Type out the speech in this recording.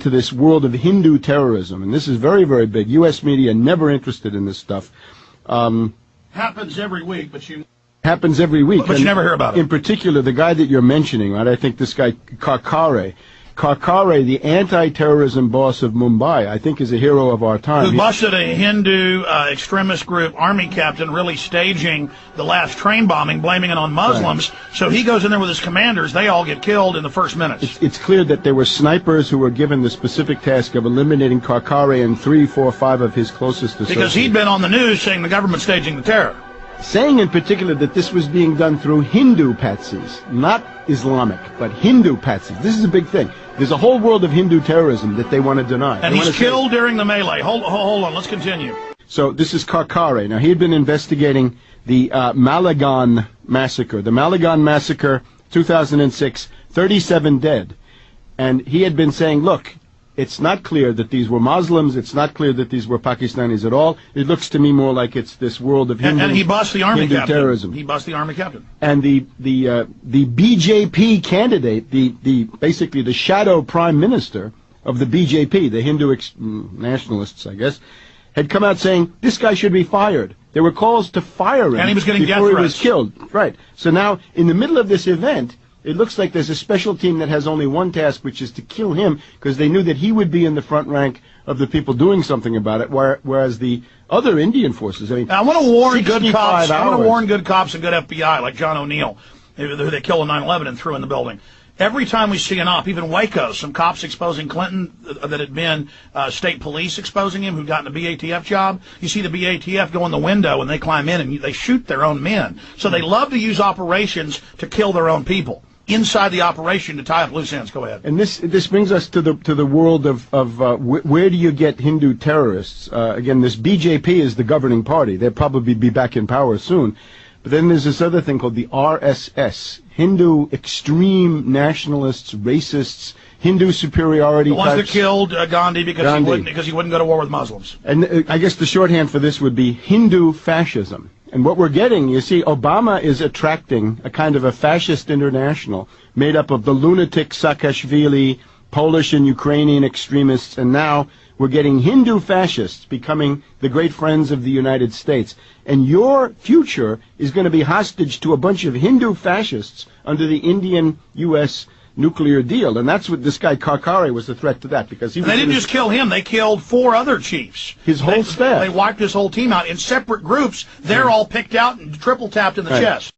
to this world of Hindu terrorism, and this is very, very big. U.S. media never interested in this stuff. Happens every week, but you... Happens every week. But you never hear about it. In particular, the guy that you're mentioning, right? I think this guy, Karkare, the anti-terrorism boss of Mumbai, I think is a hero of our time. Who busted a Hindu extremist group army captain really staging the last train bombing, blaming it on Muslims. Right. So he goes in there with his commanders. They all get killed in the first minutes. It's clear that there were snipers who were given the specific task of eliminating Karkare and 3, 4, 5 of his closest associates. Because he'd been on the news saying the government's staging the terror. Saying in particular that this was being done through Hindu patsies, not Islamic, but Hindu patsies. This is a big thing. There's a whole world of Hindu terrorism that they want to deny. And he's killed during the melee. Hold on, let's continue. So this is Karkare. Now, he had been investigating the Malegaon massacre. The Malegaon massacre, 2006, 37 dead. And he had been saying, look, it's not clear that these were Muslims. It's not clear that these were Pakistanis at all. It looks to me more like it's this world of Hindu, and he bust the army Hindu captain. terrorism. He bust the army captain. And the BJP candidate, basically the shadow prime minister of the BJP, the Hindu nationalists, I guess, had come out saying this guy should be fired. There were calls to fire him, and he was getting before death he was killed. Right. So now, in the middle of this event, it looks like there's a special team that has only one task, which is to kill him, because they knew that he would be in the front rank of the people doing something about it, whereas the other Indian forces, I mean... Now, I want to warn good cops. I want to warn good cops and good FBI, like John O'Neill, who they killed in 9/11 and threw in the building. Every time we see an op, even Waco, some cops exposing Clinton that had been state police exposing him, who'd gotten a BATF job. You see the BATF go in the window and they climb in and they shoot their own men. So they love to use operations to kill their own people. Inside the operation to tie up loose ends. Go ahead. And this brings us to the world of where do you get Hindu terrorists? Again, this BJP is the governing party. They'll probably be back in power soon. But then there's this other thing called the RSS, Hindu extreme nationalists, racists, Hindu superiority types. The ones that killed Gandhi because he wouldn't go to war with Muslims. And I guess the shorthand for this would be Hindu fascism. And what we're getting, you see, Obama is attracting a kind of a fascist international made up of the lunatic Saakashvili, Polish and Ukrainian extremists, and now we're getting Hindu fascists becoming the great friends of the United States. And your future is going to be hostage to a bunch of Hindu fascists under the Indian-U.S. nuclear deal. And that's what this guy Karkare was a threat to that, because he was... They didn't just kill him, they killed 4 other chiefs. His whole staff. They wiped his whole team out in separate groups. They're all picked out and triple tapped in the chest.